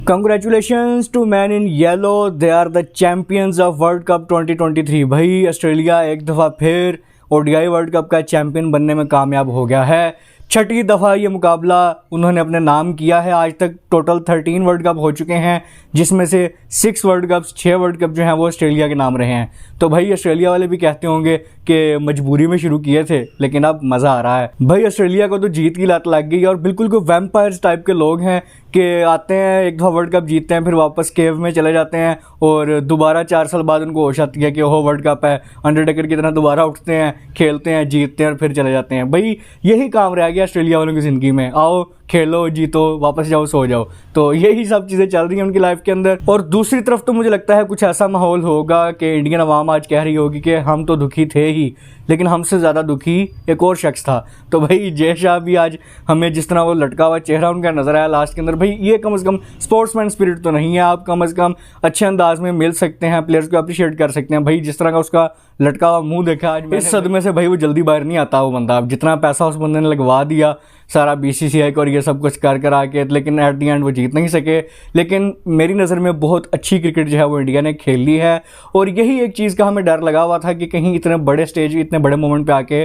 Congratulations to men in yellow, they are the champions of world cup 2023। भाई Australia एक दफ़ा फिर ODI world cup का champion बनने में कामयाब हो गया है। छठी दफ़ा ये मुकाबला उन्होंने अपने नाम किया है। आज तक टोटल 13 वर्ल्ड कप हो चुके हैं, जिसमें से 6 वर्ल्ड कप्स 6 वर्ल्ड कप जो हैं वो ऑस्ट्रेलिया के नाम रहे हैं। तो भाई ऑस्ट्रेलिया वाले भी कहते होंगे कि मजबूरी में शुरू किए थे, लेकिन अब मज़ा आ रहा है। भाई ऑस्ट्रेलिया को तो जीत की लत लग गई और बिल्कुल कोई वैम्पायर्स टाइप के लोग हैं कि आते हैं, एक दफ़ा वर्ल्ड कप जीतते हैं, फिर वापस केव में चले जाते हैं और दोबारा 4 साल बाद उनको होश आती है कि ओहो वर्ल्ड कप है। अंडरटेकर की तरह दोबारा उठते हैं, खेलते हैं, जीतते हैं और फिर चले जाते हैं। भाई यही काम रह गया ऑस्ट्रेलिया वालों की ज़िंदगी में, आओ खेलो, जीतो, वापस जाओ, सो जाओ। तो यही सब चीज़ें चल रही हैं उनकी लाइफ के अंदर। और दूसरी तरफ तो मुझे लगता है कुछ ऐसा माहौल होगा कि इंडियन अवाम आज कह रही होगी कि हम तो दुखी थे ही, लेकिन हमसे ज़्यादा दुखी एक और शख्स था। तो भाई जय शाह भी आज हमें जिस तरह वो लटका हुआ चेहरा उनका नज़र आया लास्ट के अंदर, भाई ये कम से कम स्पोर्ट्समैन स्पिरिट तो नहीं है। आप कम से कम अच्छे अंदाज में मिल सकते हैं, प्लेयर्स को अप्रिशिएट कर सकते हैं। भाई जिस तरह का उसका लटका हुआ मुंह देखा आज, इस सदमे से भाई वो जल्दी बाहर नहीं आता वो बंदा। अब जितना पैसा उस बंदे ने लगवा दिया सारा बीसीसीआई को और ये सब कुछ कर आके, लेकिन एट दी एंड वो जीत नहीं सके। लेकिन मेरी नज़र में बहुत अच्छी क्रिकेट जो है वो इंडिया ने खेल ली है। और यही एक चीज़ का हमें डर लगा हुआ था कि कहीं इतने बड़े स्टेज, इतने बड़े मोमेंट पे आके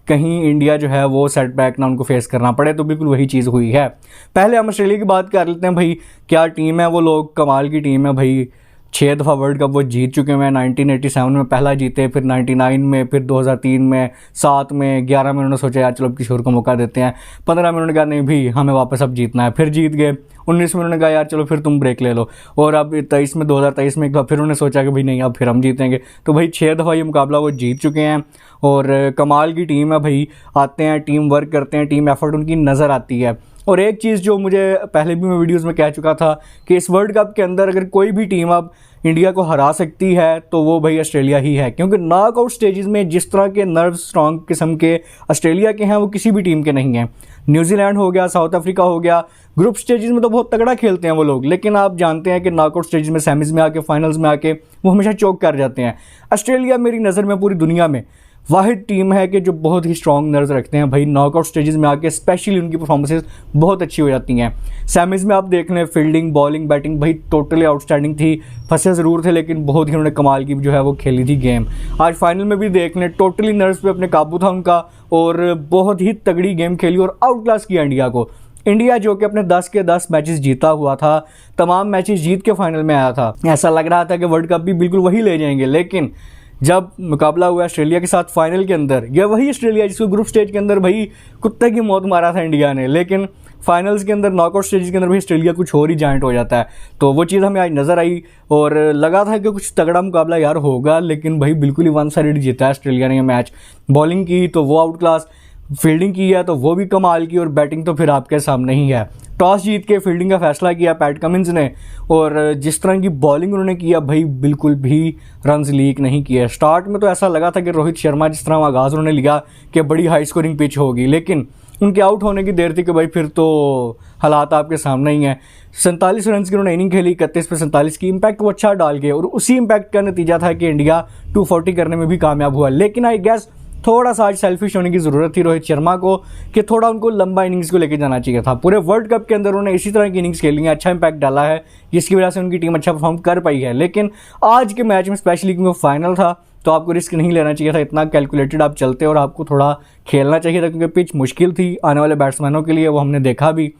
कहीं इंडिया जो है वो सेटबैक ना उनको फेस करना पड़े। तो बिल्कुल वही चीज़ हुई है। पहले हम ऑस्ट्रेलिया की बात कर लेते हैं। भाई क्या टीम है वो लोग, कमाल की टीम है भाई। 6 दफ़ा वर्ल्ड कप वो जीत चुके हैं। 1987 में पहला जीते, फिर 99 में, फिर 2003 में, 7 में, 11 में उन्होंने सोचा यार चलो अब किसी और को मौका देते हैं। 15 में उन्होंने कहा नहीं भी हमें वापस अब जीतना है, फिर जीत गए। 19 में उन्होंने कहा यार चलो फिर तुम ब्रेक ले लो, और अब 2023 में एक बार फिर उन्होंने सोचा कि भाई नहीं अब फिर हम जीतेंगे। तो भाई 6 दफ़ा ये मुकाबला वो जीत चुके हैं और कमाल की टीम है भाई। आते हैं, टीम वर्क करते हैं, टीम एफर्ट उनकी नज़र आती है। और एक चीज़ जो मुझे पहले भी मैं वीडियोस में कह चुका था कि इस वर्ल्ड कप के अंदर अगर कोई भी टीम अब इंडिया को हरा सकती है तो वो भाई ऑस्ट्रेलिया ही है, क्योंकि नॉकआउट स्टेजेस में जिस तरह के नर्व स्ट्रॉन्ग किस्म के ऑस्ट्रेलिया के हैं वो किसी भी टीम के नहीं हैं। न्यूजीलैंड हो गया, साउथ अफ्रीका हो गया, ग्रुप स्टेजेस में तो बहुत तगड़ा खेलते हैं वो लोग, लेकिन आप जानते हैं कि नॉकआउट स्टेजेस में, सेमीज में आके, फाइनल्स में आके वो हमेशा चोक कर जाते हैं। ऑस्ट्रेलिया मेरी नज़र में पूरी दुनिया में वाहिद टीम है कि जो बहुत ही स्ट्रॉन्ग नर्व्स रखते हैं। भाई नॉकआउट स्टेजेस में आके स्पेशली उनकी परफॉर्मेंसेस बहुत अच्छी हो जाती हैं। सेमीज में आप देख लें, फील्डिंग, बॉलिंग, बैटिंग भाई टोटली आउटस्टैंडिंग थी। फंसे ज़रूर थे लेकिन बहुत ही उन्होंने कमाल की जो है वो खेली थी गेम। आज फाइनल में भी देख लें, टोटली नर्व्स पे अपने काबू था उनका और बहुत ही तगड़ी गेम खेली और आउट क्लास किया इंडिया को। इंडिया जो कि अपने 10 के 10 मैचेस जीता हुआ था, तमाम मैचेस जीत के फाइनल में आया था। ऐसा लग रहा था कि वर्ल्ड कप भी बिल्कुल वही ले जाएंगे, लेकिन जब मुकाबला हुआ ऑस्ट्रेलिया के साथ फाइनल के अंदर, यह वही ऑस्ट्रेलिया जिसको ग्रुप स्टेज के अंदर भाई कुत्ते की मौत मारा था इंडिया ने, लेकिन फाइनल्स के अंदर, नॉकआउट स्टेज के अंदर भाई ऑस्ट्रेलिया कुछ और ही जाइंट हो जाता है। तो वो चीज़ हमें आज नज़र आई और लगा था कि कुछ तगड़ा मुकाबला यार होगा, लेकिन भाई बिल्कुल ही वन साइडेड जीता है ऑस्ट्रेलिया ने ये मैच। बॉलिंग की तो वो आउट क्लास, फील्डिंग की है तो वो भी कमाल की, और बैटिंग तो फिर आपके सामने ही है। टॉस जीत के फील्डिंग का फैसला किया पैट कमिंस ने, और जिस तरह की बॉलिंग उन्होंने किया भाई बिल्कुल भी रन्स लीक नहीं किए। स्टार्ट में तो ऐसा लगा था कि रोहित शर्मा जिस तरह आगाज़ उन्होंने लिया कि बड़ी हाई स्कोरिंग पिच होगी, लेकिन उनके आउट होने की देर थी कि भाई फिर तो हालात आपके सामने ही हैं। 47 रन की उन्होंने इनिंग खेली, 31 पे 47 की। इम्पैक्ट वो अच्छा डाल गए और उसी इम्पैक्ट का नतीजा था कि इंडिया 240 करने में भी कामयाब हुआ। लेकिन आई गेस थोड़ा सा आज सेल्फिश होने की ज़रूरत थी रोहित शर्मा को कि थोड़ा उनको लंबा इनिंग्स को लेकर जाना चाहिए था। पूरे वर्ल्ड कप के अंदर उन्होंने इसी तरह की इनिंग्स खेली है, अच्छा इंपैक्ट डाला है, जिसकी वजह से उनकी टीम अच्छा परफॉर्म कर पाई है। लेकिन आज के मैच में स्पेशली क्योंकि फाइनल था तो आपको रिस्क नहीं लेना चाहिए था, इतना कैलकुलेटेड आप चलते और आपको थोड़ा खेलना चाहिए था, क्योंकि पिच मुश्किल थी आने वाले बैट्समैनों के लिए, वो हमने देखा भी।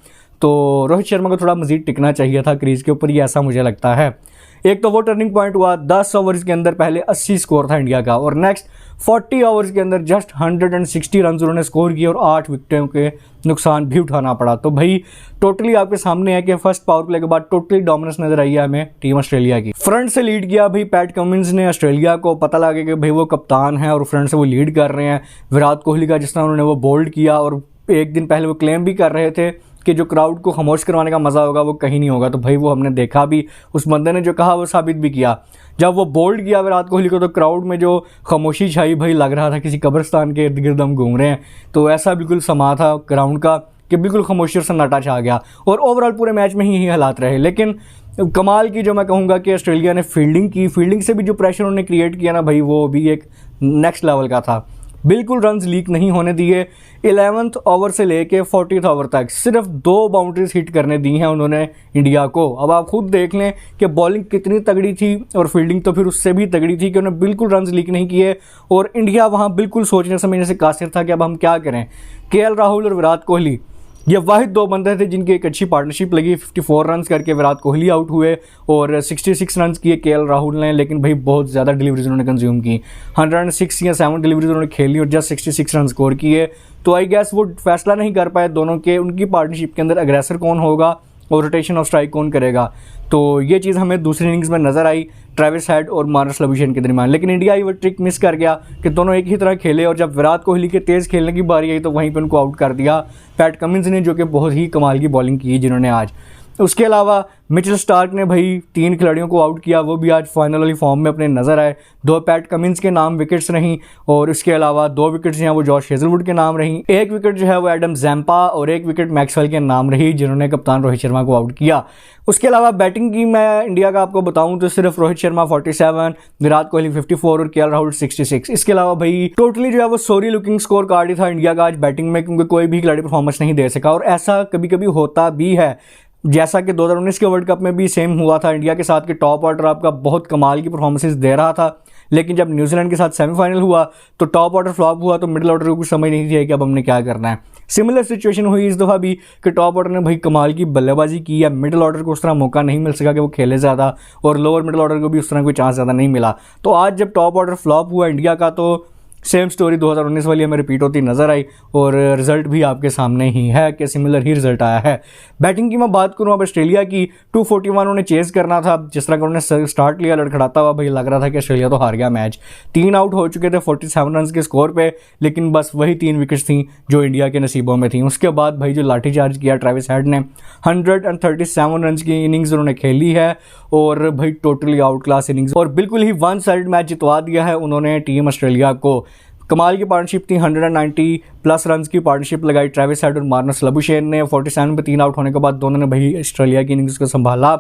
तो रोहित शर्मा को थोड़ा मजीद टिकना चाहिए था क्रीज के ऊपर, ये ऐसा मुझे लगता है। एक तो वो टर्निंग पॉइंट हुआ, 10 ओवर्स के अंदर पहले 80 स्कोर था इंडिया का, और नेक्स्ट 40 ओवर्स के अंदर जस्ट 160 रन उन्होंने स्कोर किए और 8 विकेटों के नुकसान भी उठाना पड़ा। तो भाई टोटली आपके सामने है कि फर्स्ट पावर प्ले के बाद टोटली डोमिनेंस नजर आई है हमें टीम ऑस्ट्रेलिया की। फ्रंट से लीड किया भाई पैट कमिंस ने ऑस्ट्रेलिया को, पता लगा कि भाई वो कप्तान है और फ्रंट से वो लीड कर रहे हैं। विराट कोहली का जिस तरह उन्होंने वो बोल्ड किया, और एक दिन पहले वो क्लेम भी कर रहे थे कि जो क्राउड को खामोश करवाने का मज़ा होगा वो कहीं नहीं होगा। तो भाई वो हमने देखा भी, उस बंदे ने जो कहा वो साबित भी किया। जब वो बोल्ड किया विराट कोहली को तो क्राउड में जो खामोशी छाई भाई, लग रहा था किसी कब्रिस्तान के इर्द गिर्द हम घूम रहे हैं। तो ऐसा बिल्कुल समा था ग्राउंड का कि बिल्कुल खामोशी और सन्नाटा छा गया, और ओवरऑल पूरे मैच में ही यही हालात रहे। लेकिन कमाल की जो मैं कहूँगा कि ऑस्ट्रेलिया ने फील्डिंग की, फील्डिंग से भी जो प्रेशर उन्होंने क्रिएट किया ना भाई, वो भी एक नेक्स्ट लेवल का था। बिल्कुल रन्स लीक नहीं होने दिए। 11th ओवर से लेके 40th ओवर तक सिर्फ 2 बाउंड्रीज हिट करने दी हैं उन्होंने इंडिया को। अब आप खुद देख लें कि बॉलिंग कितनी तगड़ी थी और फील्डिंग तो फिर उससे भी तगड़ी थी कि उन्होंने बिल्कुल रन्स लीक नहीं किए। और इंडिया वहाँ बिल्कुल सोचने समझने से कासिर था कि अब हम क्या करें। केएल राहुल और विराट कोहली ये वाहिद 2 बंदे थे जिनकी एक अच्छी पार्टनरशिप लगी। 54 रन्स करके विराट कोहली आउट हुए और 66 रन्स किए केएल राहुल ने, लेकिन भाई बहुत ज़्यादा डिलीवरीज उन्होंने कंज्यूम की। 106 या 7 डिलीवरीज उन्होंने खेली और जस्ट 66 रन स्कोर किए। तो आई गेस वो फैसला नहीं कर पाए दोनों के उनकी पार्टनरशिप के अंदर अग्रेसर कौन होगा और रोटेशन ऑफ स्ट्राइक कौन करेगा। तो ये चीज़ हमें दूसरी इनिंग्स में नजर आई ट्रेविस हेड और मार्नस लाबुशेन के दरमियान, लेकिन इंडिया ये ट्रिक मिस कर गया कि दोनों एक ही तरह खेले और जब विराट कोहली के तेज़ खेलने की बारी आई तो वहीं पे उनको आउट कर दिया पैट कमिंस ने, जो कि बहुत ही कमाल की बॉलिंग की जिन्होंने आज। उसके अलावा मिचेल स्टार्क ने भाई 3 खिलाड़ियों को आउट किया, वो भी आज फाइनल वाली फॉर्म में अपने नज़र आए। 2 पैट कमिंस के नाम विकेट्स रहीं और इसके अलावा 2 विकेट्स हैं वो जॉश हेजलवुड के नाम रहीं। 1 विकेट जो है वो एडम जैम्पा और 1 विकेट मैक्सवेल के नाम रही जिन्होंने कप्तान रोहित शर्मा को आउट किया। उसके अलावा बैटिंग की मैं इंडिया का आपको बताऊं तो सिर्फ रोहित शर्मा 47, विराट कोहली 54 और केएल राहुल 66। इसके अलावा भाई टोटली जो है वो सॉरी लुकिंग स्कोर कार्ड ही था इंडिया का आज बैटिंग में, क्योंकि कोई भी खिलाड़ी परफॉर्मेंस नहीं दे सका। और ऐसा कभी कभी होता भी है, जैसा कि 2019 के वर्ल्ड कप में भी सेम हुआ था इंडिया के साथ कि टॉप ऑर्डर आपका बहुत कमाल की परफॉर्मेंसेस दे रहा था, लेकिन जब न्यूजीलैंड के साथ सेमीफाइनल हुआ तो टॉप ऑर्डर फ्लॉप हुआ तो मिडिल ऑर्डर को कुछ समझ नहीं थी कि अब हमने क्या करना है। सिमिलर सिचुएशन हुई इस दफ़ा भी कि टॉप ऑर्डर ने भाई कमाल की बल्लेबाजी की है, मिडिल ऑर्डर को उस तरह मौका नहीं मिल सका कि वो खेले ज़्यादा और लोअर मिडिल ऑर्डर को भी उस तरह कोई चांस ज़्यादा नहीं मिला। तो आज जब टॉप ऑर्डर फ्लॉप हुआ इंडिया का तो सेम स्टोरी 2019 वाली हमें रिपीट होती नजर आई और रिजल्ट भी आपके सामने ही है कि सिमिलर ही रिजल्ट आया है। बैटिंग की मैं बात करूं अब ऑस्ट्रेलिया की 241 उन्हें चेज करना था, जिस तरह का उन्होंने स्टार्ट लिया लड़खड़ाता हुआ भाई लग रहा था कि ऑस्ट्रेलिया तो हार गया मैच। 3 आउट हो चुके थे 47 रन के स्कोर पे, लेकिन बस वही 3 विकेट्स थी जो इंडिया के नसीबों में थी। उसके बाद भाई जो लाठीचार्ज किया ट्रेविस हेड ने 137 रन की इनिंग्स उन्होंने खेली है और भाई टोटली आउट क्लास इनिंग्स और बिल्कुल ही 1 साइड मैच जितवा दिया है उन्होंने टीम ऑस्ट्रेलिया को। कमाल की पार्टनरशिप थी, 190+ रन की पार्टनरशिप लगाई ट्रेविस हेड और मार्नस लाबुशेन ने। 47 पे 3 आउट होने के बाद दोनों ने भाई ऑस्ट्रेलिया की इनिंग्स को संभाला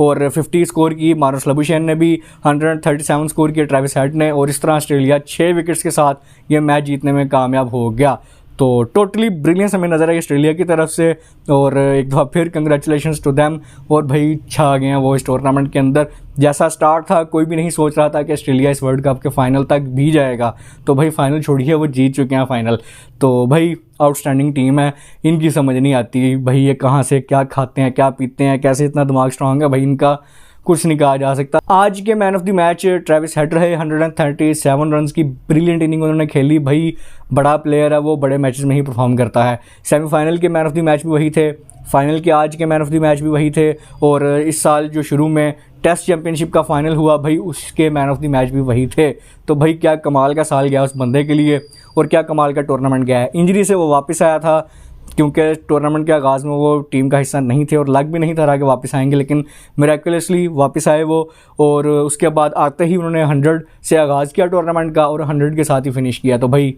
और 50 स्कोर की मार्नस लाबुशेन ने भी, 137 स्कोर किया ट्रेविस हेड ने और इस तरह ऑस्ट्रेलिया 6 विकेट्स के साथ ये मैच जीतने में कामयाब हो गया। तो टोटली ब्रिलियंस हमें नजर आई ऑस्ट्रेलिया की तरफ से और एक दफ़ा फिर कंग्रेचुलेशंस टू देम। और भाई छा गए हैं वो इस टूर्नामेंट के अंदर। जैसा स्टार्ट था कोई भी नहीं सोच रहा था कि ऑस्ट्रेलिया इस वर्ल्ड कप के फाइनल तक भी जाएगा, तो भाई फाइनल छोड़िए वो जीत चुके हैं फाइनल। तो भाई आउटस्टैंडिंग टीम है, इनकी समझ नहीं आती भाई ये कहाँ से क्या खाते हैं क्या पीते हैं, कैसे इतना दिमाग स्ट्रांग है भाई इनका, कुछ नहीं कहा जा सकता। आज के man of the match Travis head रहे, 137 रन की ब्रिलियंट इनिंग उन्होंने खेली। भाई बड़ा प्लेयर है वो, बड़े मैचेस में ही परफॉर्म करता है। सेमीफाइनल के मैन ऑफ द मैच भी वही थे, फाइनल के आज के मैन ऑफ द मैच भी वही थे और इस साल जो शुरू में टेस्ट चैंपियनशिप का फाइनल हुआ भाई उसके मैन ऑफ द मैच भी वही थे। तो भाई क्या कमाल का साल गया उस बंदे के लिए और क्या कमाल का टूर्नामेंट गया है। इंजरी से वो वापस आया था क्योंकि टूर्नामेंट के आगाज़ में वो टीम का हिस्सा नहीं थे और लग भी नहीं था रहा कि वापस आएंगे, लेकिन मिरेकुलसली वापस आए वो और उसके बाद आते ही उन्होंने 100 से आगाज़ किया टूर्नामेंट का और 100 के साथ ही फिनिश किया। तो भाई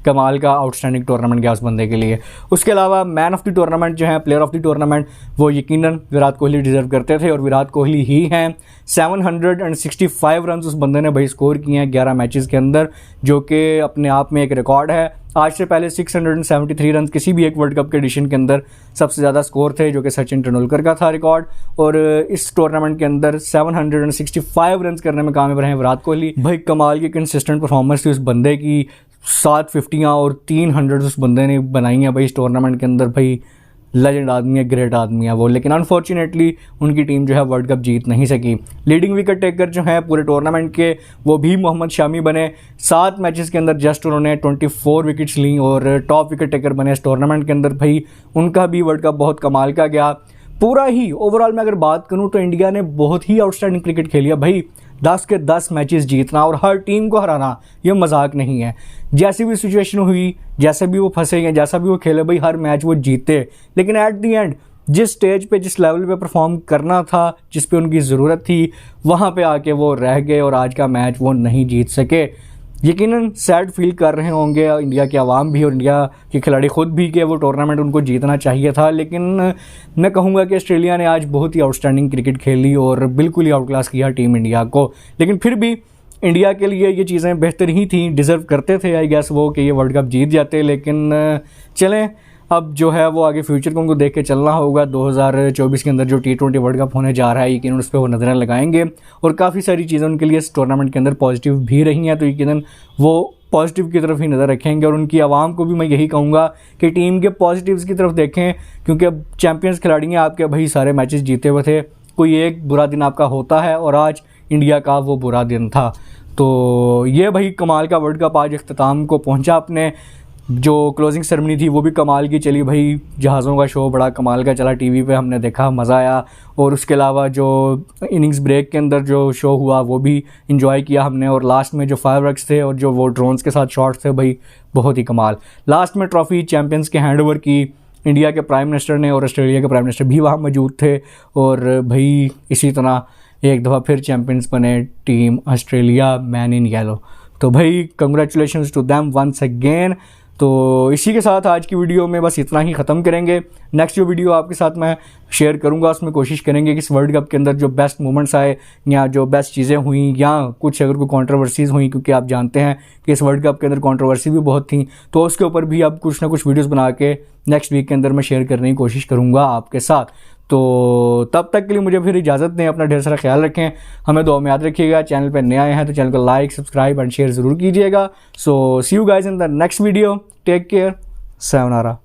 कमाल का आउटस्टैंडिंग टूर्नामेंट गया उस बंदे के लिए। उसके अलावा मैन ऑफ द टूर्नामेंट जो है, प्लेयर ऑफ द टूर्नामेंट, वो यकीनन विराट कोहली डिजर्व करते थे और विराट कोहली ही हैं। 765 रन उस बंदे ने भाई स्कोर किए हैं 11 मैचेस के अंदर, जो कि अपने आप में एक रिकॉर्ड है। आज से पहले 673 रन किसी भी एक वर्ल्ड कप के एडिशन के अंदर सबसे ज़्यादा स्कोर थे, जो कि सचिन तेंदुलकर का था रिकॉर्ड। और इस टूर्नामेंट के अंदर 765 रन करने में कामयाब रहे विराट कोहली। भाई कमाल की कंसिस्टेंट परफॉर्मेंस थी उस बंदे की, 7 50 और 300 उस बंदे ने बनाई हैं भाई इस टूर्नामेंट के अंदर। भाई लेजेंड आदमी है, ग्रेट आदमी है वो, लेकिन अनफॉर्चुनेटली उनकी टीम जो है वर्ल्ड कप जीत नहीं सकी। लीडिंग विकेट टेकर जो है पूरे टूर्नामेंट के वो भी मोहम्मद शामी बने। 7 मैचेस के अंदर जस्ट उन्होंने 24 विकेट्स ली और टॉप विकेट टेकर बने इस टूर्नामेंट के अंदर। भाई उनका भी वर्ल्ड कप बहुत कमाल का गया। पूरा ही ओवरऑल में अगर बात करूं तो इंडिया ने बहुत ही आउटस्टैंडिंग क्रिकेट खेली है भाई। 10 के 10 मैचेस जीतना और हर टीम को हराना ये मजाक नहीं है। जैसी भी सिचुएशन हुई, जैसे भी वो फंसे हैं, जैसा भी वो खेले भाई हर मैच वो जीते, लेकिन एट दी एंड जिस स्टेज पे जिस लेवल पे परफॉर्म करना था, जिस पे उनकी ज़रूरत थी, वहाँ पे आके वो रह गए और आज का मैच वो नहीं जीत सके। यकीनन सैड फील कर रहे होंगे इंडिया के अवाम भी और इंडिया के खिलाड़ी खुद भी कि वो टूर्नामेंट उनको जीतना चाहिए था, लेकिन मैं कहूँगा कि ऑस्ट्रेलिया ने आज बहुत ही आउटस्टैंडिंग क्रिकेट खेली और बिल्कुल ही आउट क्लास किया टीम इंडिया को। लेकिन फिर भी इंडिया के लिए ये चीज़ें बेहतर ही थी, डिज़र्व करते थे आई गेस वो कि ये वर्ल्ड कप जीत जाते, लेकिन चलें अब जो है वो आगे फ्यूचर को उनको देख के चलना होगा। 2024 के अंदर जो T20 वर्ल्ड कप होने जा रहा है यकीनन उस पर वो नज़रें लगाएंगे और काफ़ी सारी चीज़ें उनके लिए इस टूर्नामेंट के अंदर पॉजिटिव भी रही हैं, तो यकीनन वो पॉजिटिव की तरफ ही नज़र रखेंगे। और उनकी आवाम को भी मैं यही कहूँगा कि टीम के पॉजिटिव्स की तरफ देखें, क्योंकि अब चैम्पियंस खिलाड़ी हैं आपके, भाई सारे मैचेस जीते हुए थे, कोई एक बुरा दिन आपका होता है और आज इंडिया का वो बुरा दिन था। तो ये भाई कमाल का वर्ल्ड कप आज इख्तिताम को पहुंचा। अपने जो क्लोजिंग सेरेमनी थी वो भी कमाल की चली भाई, जहाज़ों का शो बड़ा कमाल का चला, टीवी पे हमने देखा, मज़ा आया। और उसके अलावा जो इनिंग्स ब्रेक के अंदर जो शो हुआ वो भी इंजॉय किया हमने, और लास्ट में जो फायरवर्क्स थे और जो वो ड्रोन्स के साथ शॉट्स थे भाई बहुत ही कमाल। लास्ट में ट्रॉफ़ी चैम्पियंस के हैंड ओवर की इंडिया के प्राइम मिनिस्टर ने, और ऑस्ट्रेलिया के प्राइम मिनिस्टर भी वहाँ मौजूद थे। और भाई इसी तरह एक दफ़ा फिर चैम्पियंस बने team Australia, men in yellow. तो भाई congratulations to them once again. तो इसी के साथ आज की वीडियो में बस इतना ही ख़त्म करेंगे। नेक्स्ट जो वीडियो आपके साथ मैं शेयर करूंगा उसमें कोशिश करेंगे कि इस वर्ल्ड कप के अंदर जो बेस्ट मोमेंट्स आए या जो बेस्ट चीज़ें हुई या कुछ अगर कोई कंट्रोवर्सीज़ हुई, क्योंकि आप जानते हैं कि इस वर्ल्ड कप के अंदर कंट्रोवर्सी भी बहुत थी, तो उसके ऊपर भी अब कुछ ना कुछ वीडियोज़ बना के नेक्स्ट वीक के अंदर मैं शेयर करने की कोशिश करूँगा आपके साथ। तो तब तक के लिए मुझे फिर इजाज़त दें, अपना ढेर सारा ख्याल रखें, हमें दुआ में याद रखिएगा। चैनल पर नए आए हैं तो चैनल को लाइक, सब्सक्राइब एंड शेयर ज़रूर कीजिएगा। So see you guys in the next video, take care, sayonara।